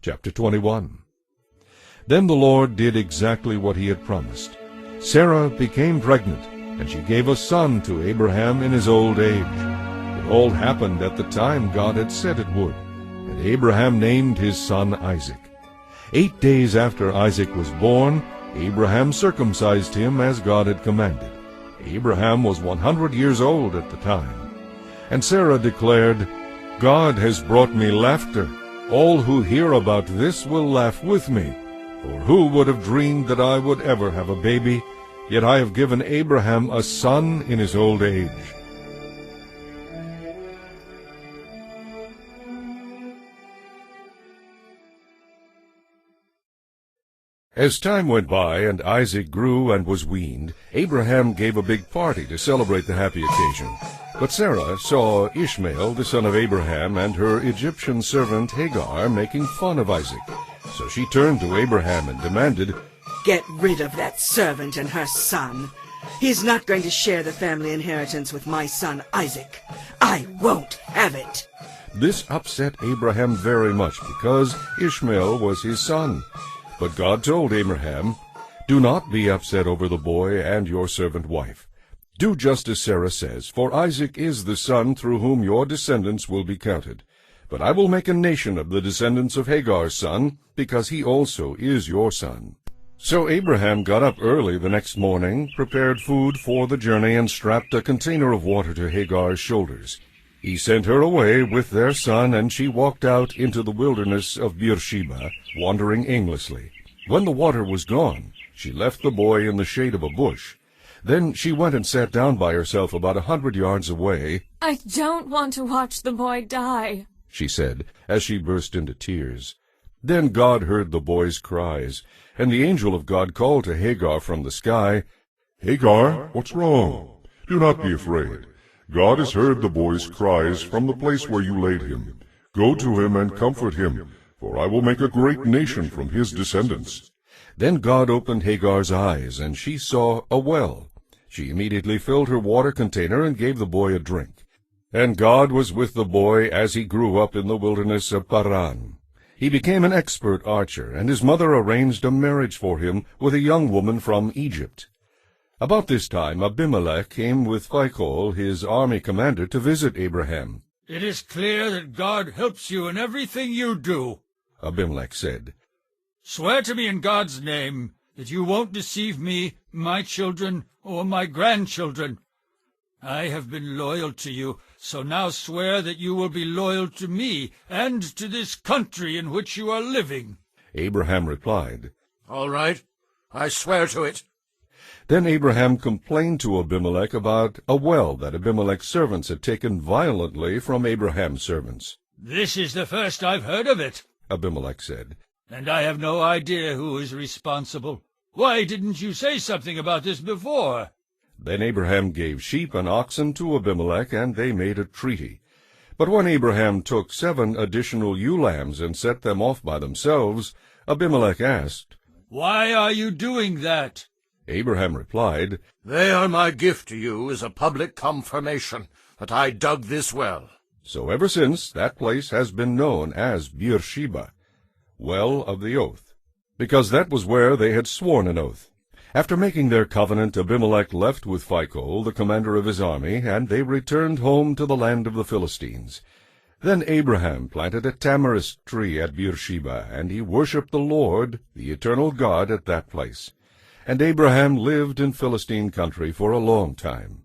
Chapter 21. Then the Lord did exactly what he had promised. Sarah became pregnant, and she gave a son to Abraham in his old age. It all happened at the time God had said it would, and Abraham named his son Isaac. 8 days after Isaac was born, Abraham circumcised him as God had commanded. Abraham was 100 years old at the time. And Sarah declared, "God has brought me laughter. All who hear about this will laugh with me. For who would have dreamed that I would ever have a baby? Yet I have given Abraham a son in his old age." As time went by and Isaac grew and was weaned, Abraham gave a big party to celebrate the happy occasion. But Sarah saw Ishmael, the son of Abraham, and her Egyptian servant Hagar making fun of Isaac. So she turned to Abraham and demanded, "Get rid of that servant and her son. He's not going to share the family inheritance with my son Isaac. I won't have it." This upset Abraham very much because Ishmael was his son. But God told Abraham, "Do not be upset over the boy and your servant wife. Do just as Sarah says, for Isaac is the son through whom your descendants will be counted. But I will make a nation of the descendants of Hagar's son, because he also is your son." So Abraham got up early the next morning, prepared food for the journey, and strapped a container of water to Hagar's shoulders. He sent her away with their son, and she walked out into the wilderness of Beersheba, wandering aimlessly. When the water was gone, she left the boy in the shade of a bush. Then she went and sat down by herself about 100 yards away. "I don't want to watch the boy die," she said, as she burst into tears. Then God heard the boy's cries, and the angel of God called to Hagar from the sky, "Hagar, what's wrong? Do not be afraid. God has heard the boy's cries from the place where you laid him. Go to him and comfort him, for I will make a great nation from his descendants." Then God opened Hagar's eyes, and she saw a well. She immediately filled her water container and gave the boy a drink. And God was with the boy as he grew up in the wilderness of Paran. He became an expert archer, and his mother arranged a marriage for him with a young woman from Egypt. About this time Abimelech came with Phicol, his army commander, to visit Abraham. "It is clear that God helps you in everything you do," Abimelech said. "Swear to me in God's name that you won't deceive me, my children, or my grandchildren. I have been loyal to you, so now swear that you will be loyal to me and to this country in which you are living." Abraham replied, "All right, I swear to it." Then Abraham complained to Abimelech about a well that Abimelech's servants had taken violently from Abraham's servants. "This is the first I've heard of it," Abimelech said. "and I have no idea who is responsible. Why didn't you say something about this before?" Then Abraham gave sheep and oxen to Abimelech, and they made a treaty. But when Abraham took 7 additional ewe lambs and set them off by themselves, Abimelech asked, "Why are you doing that?" Abraham replied, "They are my gift to you as a public confirmation that I dug this well." So ever since, that place has been known as Beersheba, well of the oath, because that was where they had sworn an oath. After making their covenant, Abimelech left with Phicol, the commander of his army, and they returned home to the land of the Philistines. Then Abraham planted a tamarisk tree at Beersheba, and he worshipped the Lord, the eternal God, at that place. And Abraham lived in Philistine country for a long time.